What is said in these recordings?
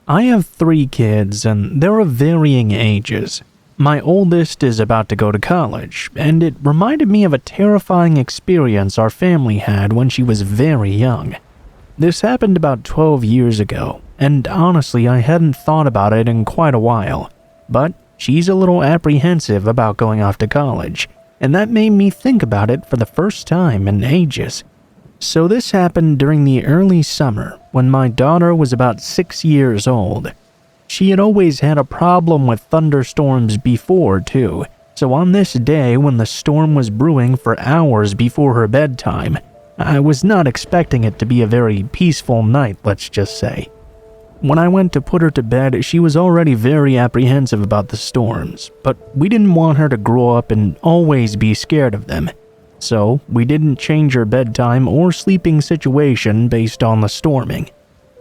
I have 3 kids, and they're of varying ages. My oldest is about to go to college, and it reminded me of a terrifying experience our family had when she was very young. This happened about 12 years ago, and honestly I hadn't thought about it in quite a while, but she's a little apprehensive about going off to college, and that made me think about it for the first time in ages. So this happened during the early summer when my daughter was about 6 years old. She had always had a problem with thunderstorms before too, so on this day when the storm was brewing for hours before her bedtime, I was not expecting it to be a very peaceful night, let's just say. When I went to put her to bed, she was already very apprehensive about the storms, but we didn't want her to grow up and always be scared of them. So we didn't change her bedtime or sleeping situation based on the storming.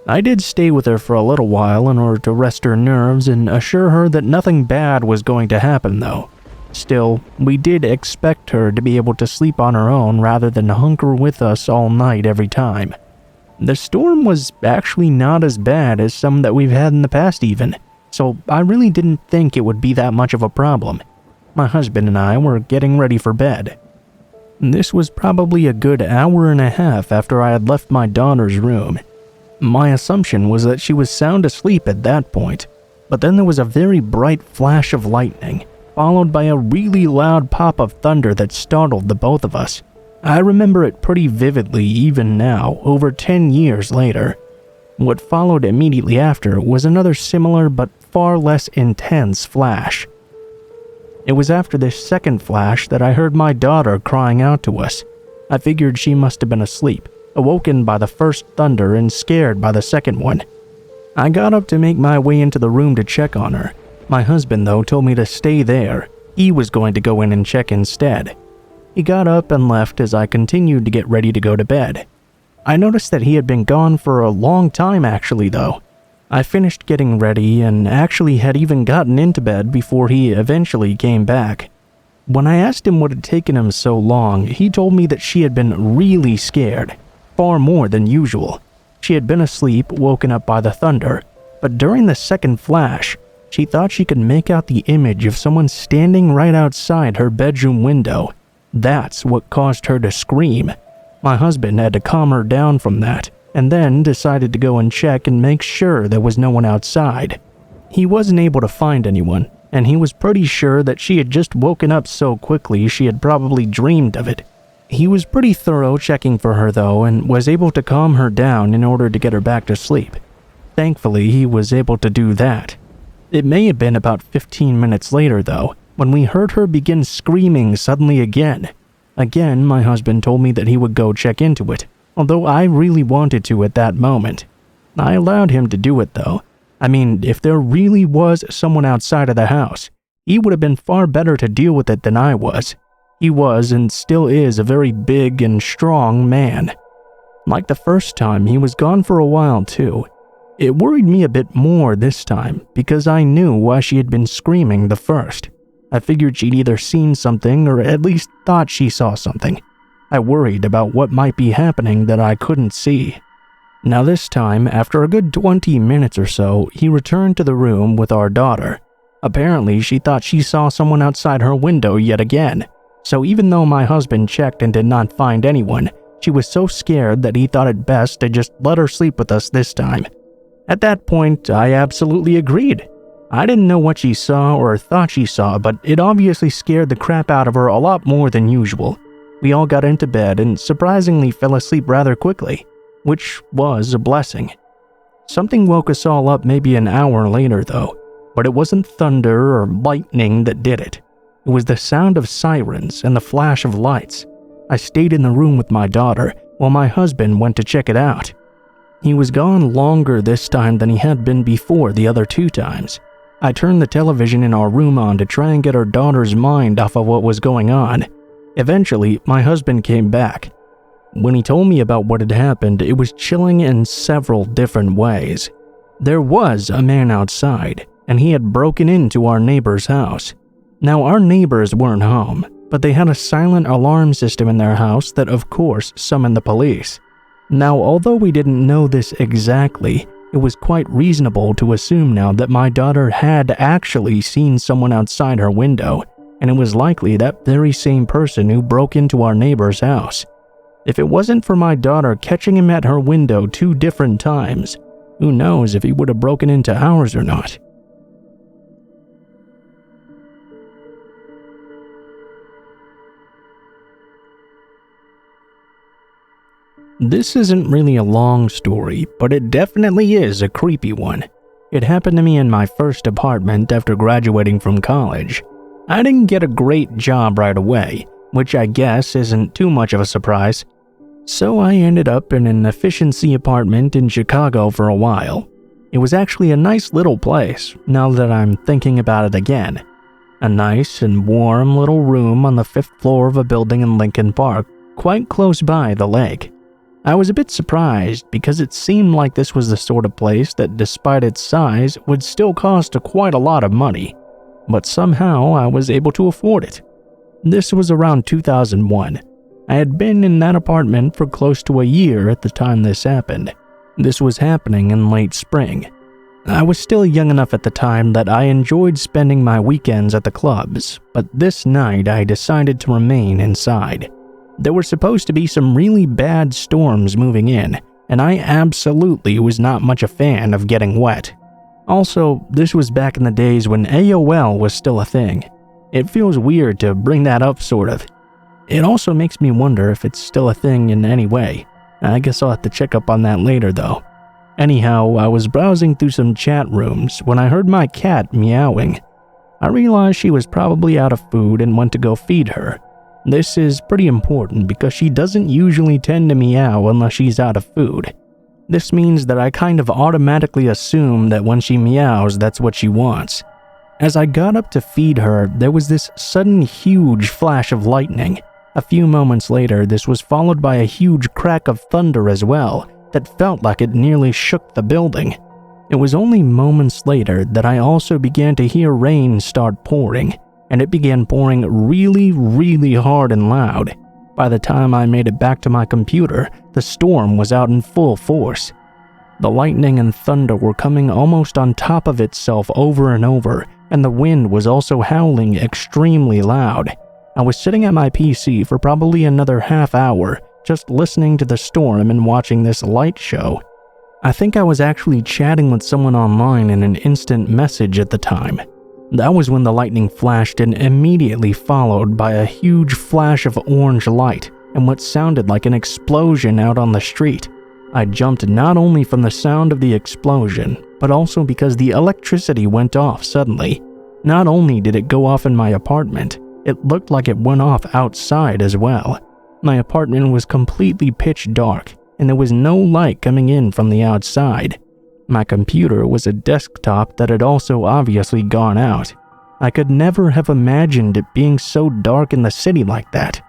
I did stay with her for a little while in order to rest her nerves and assure her that nothing bad was going to happen though. Still, we did expect her to be able to sleep on her own rather than hunker with us all night every time. The storm was actually not as bad as some that we've had in the past even, so I really didn't think it would be that much of a problem. My husband and I were getting ready for bed. This was probably a good hour and a half after I had left my daughter's room. My assumption was that she was sound asleep at that point, but then there was a very bright flash of lightning, followed by a really loud pop of thunder that startled the both of us. I remember it pretty vividly even now, over 10 years later. What followed immediately after was another similar but far less intense flash. It was after this second flash that I heard my daughter crying out to us. I figured she must have been asleep, awoken by the first thunder and scared by the second one. I got up to make my way into the room to check on her. My husband, though, told me to stay there. He was going to go in and check instead. He got up and left as I continued to get ready to go to bed. I noticed that he had been gone for a long time actually, though. I finished getting ready and actually had even gotten into bed before he eventually came back. When I asked him what had taken him so long, he told me that she had been really scared, far more than usual. She had been asleep, woken up by the thunder, but during the second flash, she thought she could make out the image of someone standing right outside her bedroom window. That's what caused her to scream. My husband had to calm her down from that, and then decided to go and check and make sure there was no one outside. He wasn't able to find anyone, and he was pretty sure that she had just woken up so quickly she had probably dreamed of it. He was pretty thorough checking for her though, and was able to calm her down in order to get her back to sleep. Thankfully, he was able to do that. It may have been about 15 minutes later though, when we heard her begin screaming suddenly again. Again, my husband told me that he would go check into it, although I really wanted to at that moment. I allowed him to do it though. I mean, if there really was someone outside of the house, he would have been far better to deal with it than I was. He was and still is a very big and strong man. Like the first time, he was gone for a while too. It worried me a bit more this time because I knew why she had been screaming the first. I figured she'd either seen something or at least thought she saw something. I worried about what might be happening that I couldn't see. Now this time, after a good 20 minutes or so, he returned to the room with our daughter. Apparently, she thought she saw someone outside her window yet again. So even though my husband checked and did not find anyone, she was so scared that he thought it best to just let her sleep with us this time. At that point, I absolutely agreed. I didn't know what she saw or thought she saw, but it obviously scared the crap out of her a lot more than usual. We all got into bed and surprisingly fell asleep rather quickly, which was a blessing. Something woke us all up maybe an hour later though, but it wasn't thunder or lightning that did it. It was the sound of sirens and the flash of lights. I stayed in the room with my daughter while my husband went to check it out. He was gone longer this time than he had been before the other 2 times. I turned the television in our room on to try and get our daughter's mind off of what was going on. Eventually, my husband came back. When he told me about what had happened, it was chilling in several different ways. There was a man outside, and he had broken into our neighbor's house. Now, our neighbors weren't home, but they had a silent alarm system in their house that of course summoned the police. Now, although we didn't know this exactly, It was quite reasonable to assume now that my daughter had actually seen someone outside her window, and it was likely that very same person who broke into our neighbor's house. If it wasn't for my daughter catching him at her window 2 different times, who knows if he would have broken into ours or not. This isn't really a long story, but it definitely is a creepy one. It happened to me in my first apartment after graduating from college. I didn't get a great job right away, which I guess isn't too much of a surprise. So I ended up in an efficiency apartment in Chicago for a while. It was actually a nice little place, now that I'm thinking about it again. A nice and warm little room on the 5th floor of a building in Lincoln Park, quite close by the lake. I was a bit surprised because it seemed like this was the sort of place that, despite its size, would still cost quite a lot of money. But somehow I was able to afford it. This was around 2001. I had been in that apartment for close to a year at the time this happened. This was happening in late spring. I was still young enough at the time that I enjoyed spending my weekends at the clubs, but this night I decided to remain inside. There were supposed to be some really bad storms moving in, and I absolutely was not much a fan of getting wet. Also, this was back in the days when AOL was still a thing. It feels weird to bring that up, sort of. It also makes me wonder if it's still a thing in any way. I guess I'll have to check up on that later, though. Anyhow, I was browsing through some chat rooms when I heard my cat meowing. I realized she was probably out of food and went to go feed her. This is pretty important because she doesn't usually tend to meow unless she's out of food. This means that I kind of automatically assume that when she meows, that's what she wants. As I got up to feed her, there was this sudden huge flash of lightning. A few moments later, this was followed by a huge crack of thunder as well that felt like it nearly shook the building. It was only moments later that I also began to hear rain start pouring. And it began pouring really, really hard and loud. By the time I made it back to my computer, the storm was out in full force. The lightning and thunder were coming almost on top of itself over and over, and the wind was also howling extremely loud. I was sitting at my PC for probably another half hour, just listening to the storm and watching this light show. I think I was actually chatting with someone online in an instant message at the time. That was when the lightning flashed and immediately followed by a huge flash of orange light and what sounded like an explosion out on the street. I jumped not only from the sound of the explosion, but also because the electricity went off suddenly. Not only did it go off in my apartment, it looked like it went off outside as well. My apartment was completely pitch dark, and there was no light coming in from the outside. My computer was a desktop that had also obviously gone out. I could never have imagined it being so dark in the city like that.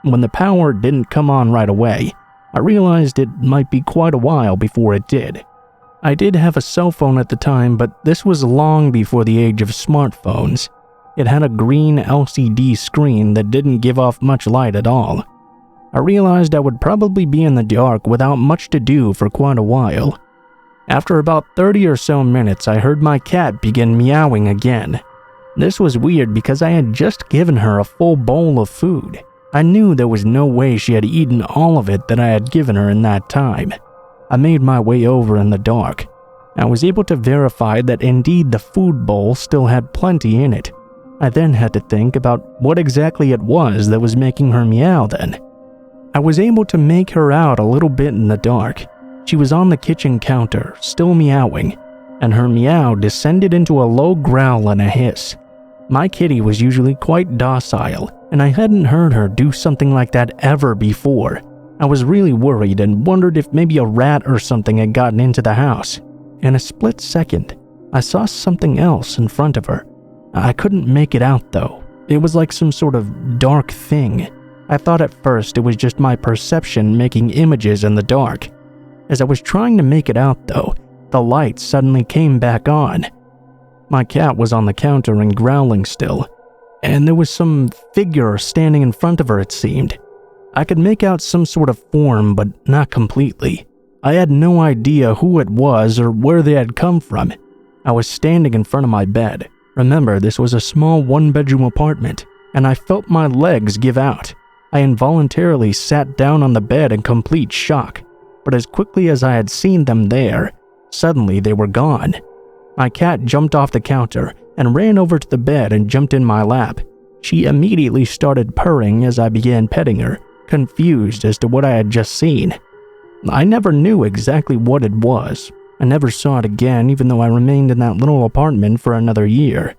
When the power didn't come on right away, I realized it might be quite a while before it did. I did have a cell phone at the time, but this was long before the age of smartphones. It had a green LCD screen that didn't give off much light at all. I realized I would probably be in the dark without much to do for quite a while. After about 30 or so minutes, I heard my cat begin meowing again. This was weird because I had just given her a full bowl of food. I knew there was no way she had eaten all of it that I had given her in that time. I made my way over in the dark. I was able to verify that indeed the food bowl still had plenty in it. I then had to think about what exactly it was that was making her meow then. I was able to make her out a little bit in the dark. She was on the kitchen counter, still meowing, and her meow descended into a low growl and a hiss. My kitty was usually quite docile, and I hadn't heard her do something like that ever before. I was really worried and wondered if maybe a rat or something had gotten into the house. In a split second, I saw something else in front of her. I couldn't make it out though. It was like some sort of dark thing. I thought at first it was just my perception making images in the dark. As I was trying to make it out though, the light suddenly came back on. My cat was on the counter and growling still, and there was some figure standing in front of her, it seemed. I could make out some sort of form, but not completely. I had no idea who it was or where they had come from. I was standing in front of my bed. Remember, this was a small one-bedroom apartment, and I felt my legs give out. I involuntarily sat down on the bed in complete shock, but as quickly as I had seen them there, suddenly they were gone. My cat jumped off the counter and ran over to the bed and jumped in my lap. She immediately started purring as I began petting her, confused as to what I had just seen. I never knew exactly what it was. I never saw it again, even though I remained in that little apartment for another year.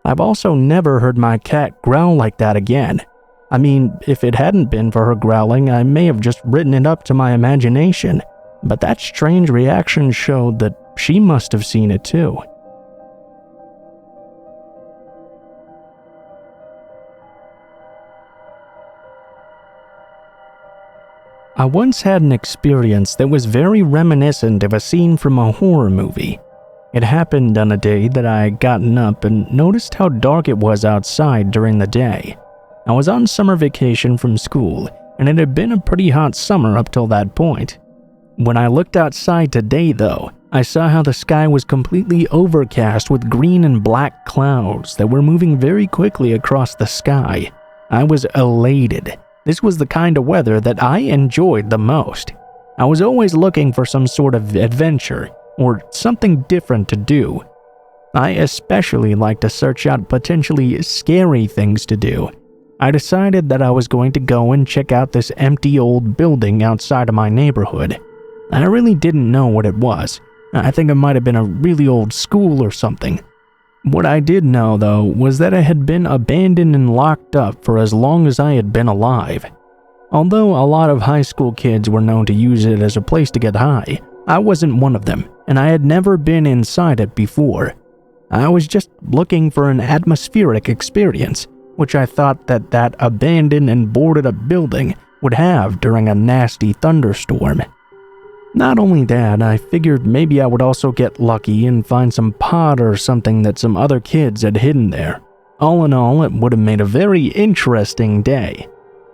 I've also never heard my cat growl like that again. I mean, if it hadn't been for her growling, I may have just written it up to my imagination, but that strange reaction showed that she must have seen it too. I once had an experience that was very reminiscent of a scene from a horror movie. It happened on a day that I had gotten up and noticed how dark it was outside during the day. I was on summer vacation from school, and it had been a pretty hot summer up till that point. When I looked outside today, though, I saw how the sky was completely overcast with green and black clouds that were moving very quickly across the sky. I was elated. This was the kind of weather that I enjoyed the most. I was always looking for some sort of adventure or something different to do. I especially like to search out potentially scary things to do. I decided that I was going to go and check out this empty old building outside of my neighborhood. I really didn't know what it was. I think it might have been a really old school or something. What I did know, though, was that it had been abandoned and locked up for as long as I had been alive. Although a lot of high school kids were known to use it as a place to get high, I wasn't one of them, and I had never been inside it before. I was just looking for an atmospheric experience, which I thought that abandoned and boarded up building would have during a nasty thunderstorm. Not only that, I figured maybe I would also get lucky and find some pot or something that some other kids had hidden there. All in all, it would have made a very interesting day.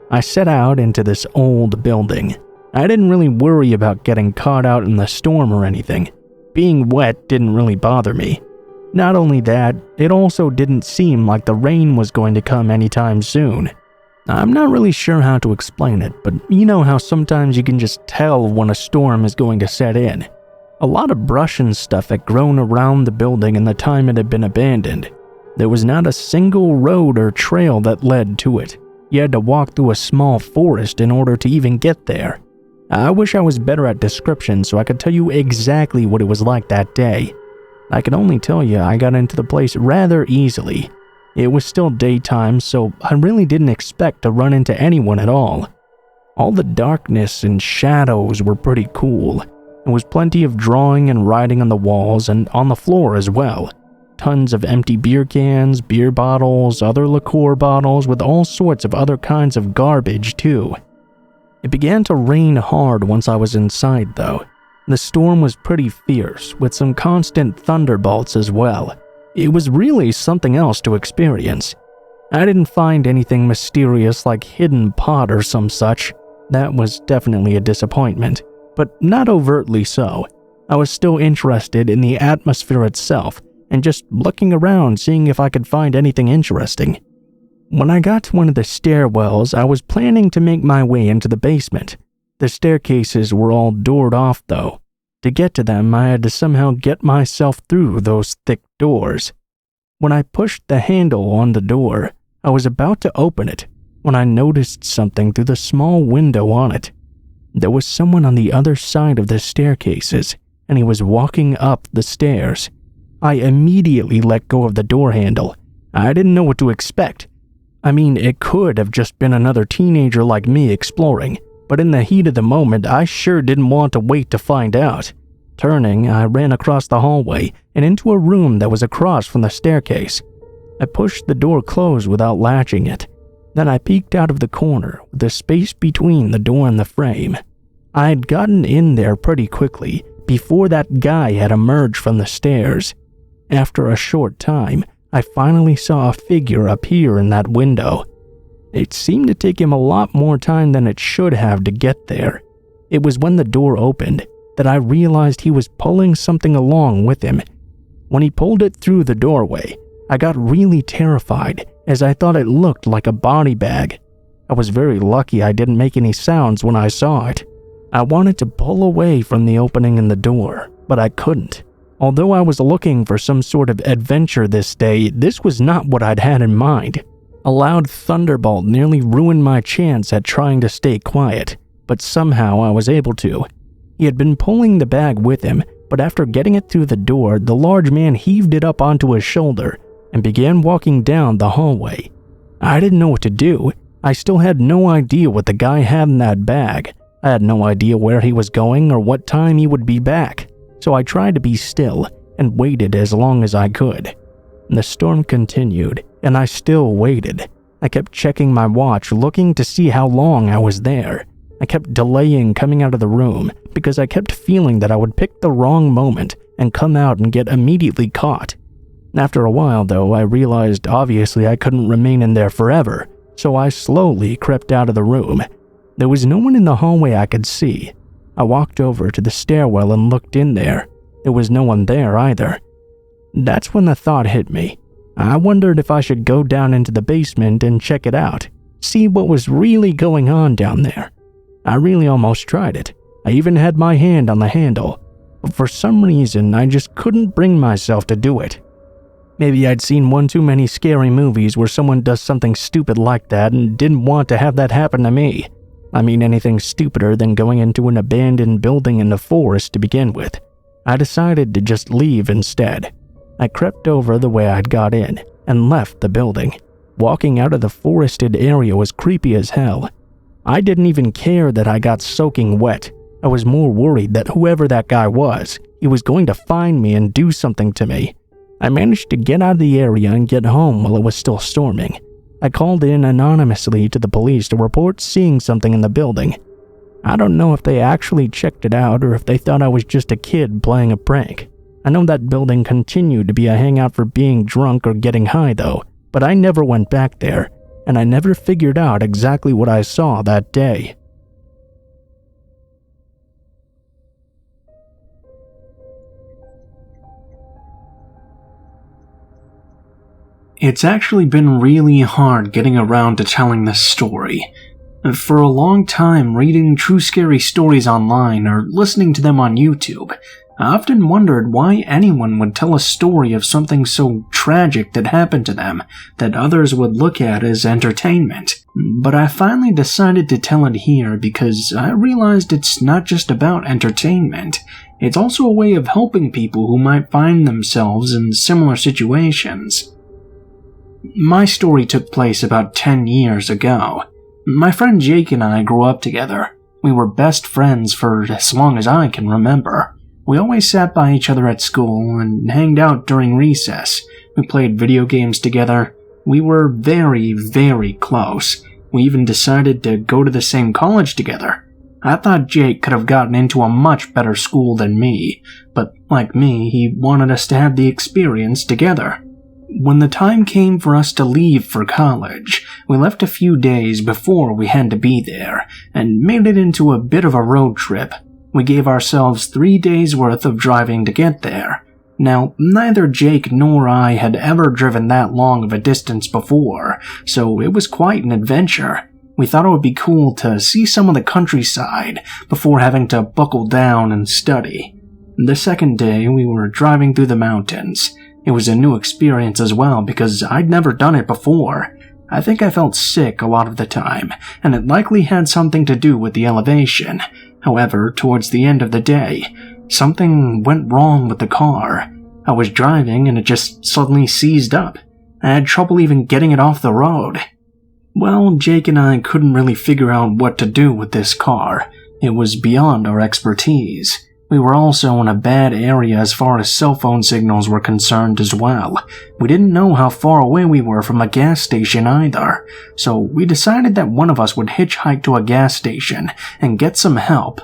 I set out into this old building. I didn't really worry about getting caught out in the storm or anything. Being wet didn't really bother me. Not only that, it also didn't seem like the rain was going to come anytime soon. I'm not really sure how to explain it, but you know how sometimes you can just tell when a storm is going to set in. A lot of brush and stuff had grown around the building in the time it had been abandoned. There was not a single road or trail that led to it. You had to walk through a small forest in order to even get there. I wish I was better at description so I could tell you exactly what it was like that day. I can only tell you I got into the place rather easily. It was still daytime, so I really didn't expect to run into anyone at all. All the darkness and shadows were pretty cool. There was plenty of drawing and writing on the walls and on the floor as well. Tons of empty beer cans, beer bottles, other liqueur bottles with all sorts of other kinds of garbage too. It began to rain hard once I was inside though. The storm was pretty fierce, with some constant thunderbolts as well. It was really something else to experience. I didn't find anything mysterious like hidden pot or some such. That was definitely a disappointment, but not overtly so. I was still interested in the atmosphere itself and just looking around seeing if I could find anything interesting. When I got to one of the stairwells, I was planning to make my way into the basement. The staircases were all doored off though. To get to them, I had to somehow get myself through those thick doors. When I pushed the handle on the door, I was about to open it when I noticed something through the small window on it. There was someone on the other side of the staircases, and he was walking up the stairs. I immediately let go of the door handle. I didn't know what to expect. I mean, it could have just been another teenager like me exploring, but in the heat of the moment, I sure didn't want to wait to find out. Turning, I ran across the hallway and into a room that was across from the staircase. I pushed the door closed without latching it. Then I peeked out of the corner with the space between the door and the frame. I had gotten in there pretty quickly before that guy had emerged from the stairs. After a short time, I finally saw a figure appear in that window. It seemed to take him a lot more time than it should have to get there. It was when the door opened. that I realized he was pulling something along with him. When he pulled it through the doorway, I got really terrified as I thought it looked like a body bag. I was very lucky I didn't make any sounds when I saw it. I wanted to pull away from the opening in the door, but I couldn't. Although I was looking for some sort of adventure this day, this was not what I'd had in mind. A loud thunderbolt nearly ruined my chance at trying to stay quiet, but somehow I was able to. He had been pulling the bag with him, but after getting it through the door, the large man heaved it up onto his shoulder and began walking down the hallway. I didn't know what to do. I still had no idea what the guy had in that bag. I had no idea where he was going or what time he would be back, so I tried to be still and waited as long as I could. The storm continued, and I still waited. I kept checking my watch, looking to see how long I was there. I kept delaying coming out of the room because I kept feeling that I would pick the wrong moment and come out and get immediately caught. After a while, though, I realized obviously I couldn't remain in there forever, so I slowly crept out of the room. There was no one in the hallway I could see. I walked over to the stairwell and looked in there. There was no one there either. That's when the thought hit me. I wondered if I should go down into the basement and check it out, see what was really going on down there. I really almost tried it. I even had my hand on the handle, but for some reason I just couldn't bring myself to do it. Maybe I'd seen one too many scary movies where someone does something stupid like that and didn't want to have that happen to me. I mean, anything stupider than going into an abandoned building in the forest to begin with. I decided to just leave instead. I crept over the way I'd got in and left the building. Walking out of the forested area was creepy as hell. I didn't even care that I got soaking wet. I was more worried that whoever that guy was, he was going to find me and do something to me. I managed to get out of the area and get home while it was still storming. I called in anonymously to the police to report seeing something in the building. I don't know if they actually checked it out or if they thought I was just a kid playing a prank. I know that building continued to be a hangout for being drunk or getting high though, but I never went back there, and I never figured out exactly what I saw that day. It's actually been really hard getting around to telling this story. For a long time, reading true scary stories online or listening to them on YouTube, I often wondered why anyone would tell a story of something so tragic that happened to them that others would look at as entertainment. But I finally decided to tell it here because I realized it's not just about entertainment. It's also a way of helping people who might find themselves in similar situations. My story took place about 10 years ago. My friend Jake and I grew up together. We were best friends for as long as I can remember. We always sat by each other at school and hanged out during recess. We played video games together. We were very, very close. We even decided to go to the same college together. I thought Jake could have gotten into a much better school than me, but like me, he wanted us to have the experience together. When the time came for us to leave for college, we left a few days before we had to be there, and made it into a bit of a road trip. We gave ourselves 3 days worth of driving to get there. Now, neither Jake nor I had ever driven that long of a distance before, so it was quite an adventure. We thought it would be cool to see some of the countryside before having to buckle down and study. The second day, we were driving through the mountains. It was a new experience as well because I'd never done it before. I think I felt sick a lot of the time, and it likely had something to do with the elevation. However, towards the end of the day, something went wrong with the car. I was driving and it just suddenly seized up. I had trouble even getting it off the road. Well, Jake and I couldn't really figure out what to do with this car. It was beyond our expertise. We were also in a bad area as far as cell phone signals were concerned as well. We didn't know how far away we were from a gas station either, so we decided that one of us would hitchhike to a gas station and get some help.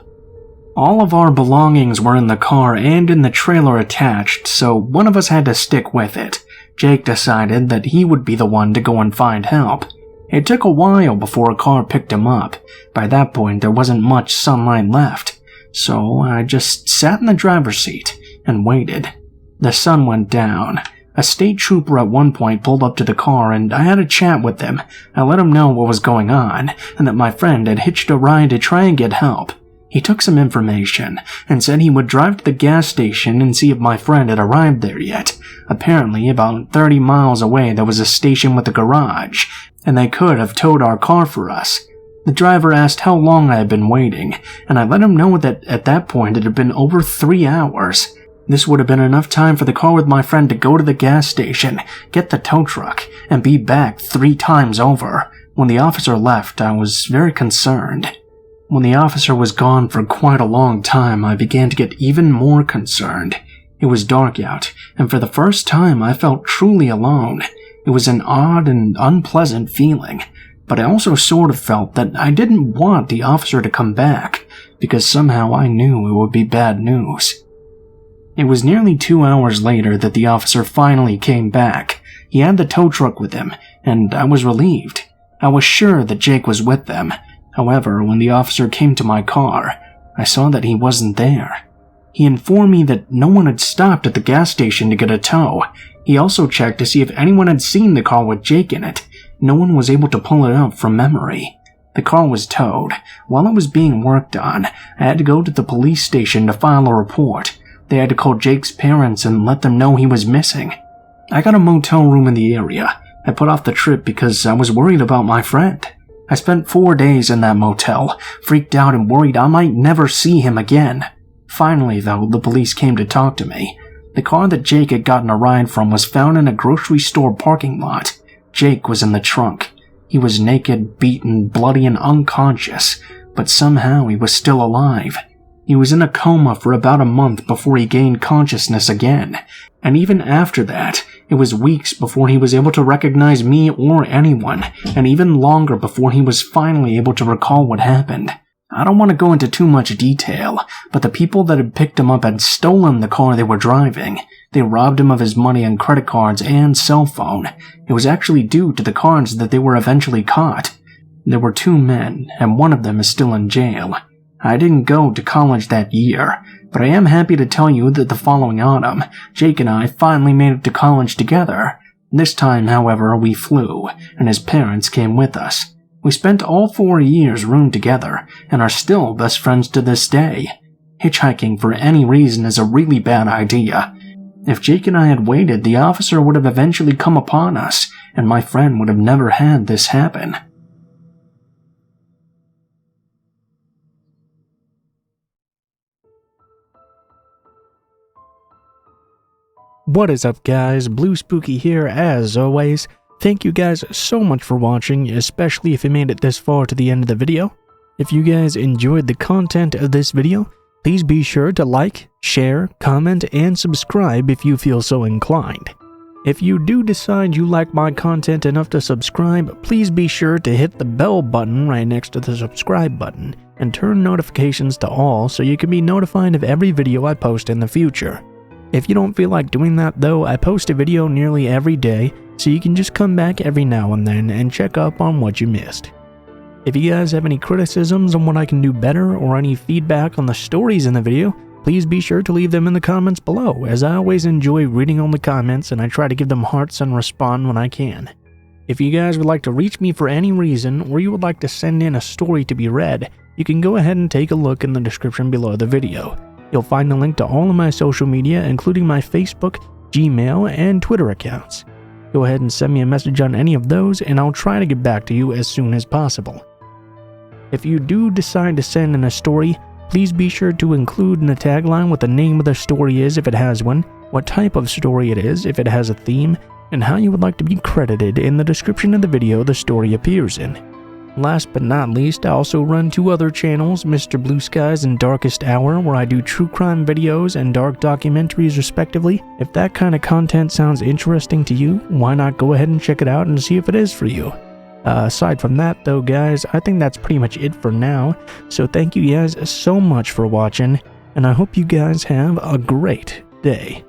All of our belongings were in the car and in the trailer attached, so one of us had to stick with it. Jake decided that he would be the one to go and find help. It took a while before a car picked him up. By that point, there wasn't much sunlight left. So I just sat in the driver's seat and waited. The sun went down. A state trooper at one point pulled up to the car and I had a chat with him. I let him know what was going on and that my friend had hitched a ride to try and get help. He took some information and said he would drive to the gas station and see if my friend had arrived there yet. Apparently, about 30 miles away there was a station with a garage, and they could have towed our car for us. The driver asked how long I had been waiting, and I let him know that at that point it had been over 3 hours. This would have been enough time for the car with my friend to go to the gas station, get the tow truck, and be back 3 times over. When the officer left, I was very concerned. When the officer was gone for quite a long time, I began to get even more concerned. It was dark out, and for the first time I felt truly alone. It was an odd and unpleasant feeling, but I also sort of felt that I didn't want the officer to come back, because somehow I knew it would be bad news. It was nearly 2 hours later that the officer finally came back. He had the tow truck with him, and I was relieved. I was sure that Jake was with them. However, when the officer came to my car, I saw that he wasn't there. He informed me that no one had stopped at the gas station to get a tow. He also checked to see if anyone had seen the car with Jake in it. No one was able to pull it up from memory. The car was towed. While it was being worked on, I had to go to the police station to file a report. They had to call Jake's parents and let them know he was missing. I got a motel room in the area. I put off the trip because I was worried about my friend. I spent 4 days in that motel, freaked out and worried I might never see him again. Finally, though, the police came to talk to me. The car that Jake had gotten a ride from was found in a grocery store parking lot. Jake was in the trunk. He was naked, beaten, bloody, and unconscious, but somehow he was still alive. He was in a coma for about a month before he gained consciousness again, and even after that, it was weeks before he was able to recognize me or anyone, and even longer before he was finally able to recall what happened. I don't want to go into too much detail, but the people that had picked him up had stolen the car they were driving. They robbed him of his money and credit cards and cell phone. It was actually due to the cards that they were eventually caught. There were 2 men, and one of them is still in jail. I didn't go to college that year, but I am happy to tell you that the following autumn, Jake and I finally made it to college together. This time, however, we flew, and his parents came with us. We spent all 4 years roomed together, and are still best friends to this day. Hitchhiking for any reason is a really bad idea. If Jake and I had waited, the officer would have eventually come upon us, and my friend would have never had this happen. What is up, guys? Blue Spooky here as always. Thank you guys so much for watching, especially if you made it this far to the end of the video. If you guys enjoyed the content of this video, please be sure to like, share, comment, and subscribe if you feel so inclined. If you do decide you like my content enough to subscribe, please be sure to hit the bell button right next to the subscribe button and turn notifications to all so you can be notified of every video I post in the future. If you don't feel like doing that though, I post a video nearly every day, so you can just come back every now and then and check up on what you missed. If you guys have any criticisms on what I can do better or any feedback on the stories in the video, please be sure to leave them in the comments below, as I always enjoy reading all the comments and I try to give them hearts and respond when I can. If you guys would like to reach me for any reason, or you would like to send in a story to be read, you can go ahead and take a look in the description below the video. You'll find a link to all of my social media, including my Facebook, Gmail, and Twitter accounts. Go ahead and send me a message on any of those, and I'll try to get back to you as soon as possible. If you do decide to send in a story, please be sure to include in the tagline what the name of the story is if it has one, what type of story it is if it has a theme, and how you would like to be credited in the description of the video the story appears in. Last but not least, I also run 2 other channels, Mr. Blue Skies and Darkest Hour, where I do true crime videos and dark documentaries respectively. If that kind of content sounds interesting to you, why not go ahead and check it out and see if it is for you. Aside from that though, guys, I think that's pretty much it for now, so thank you guys so much for watching, and I hope you guys have a great day.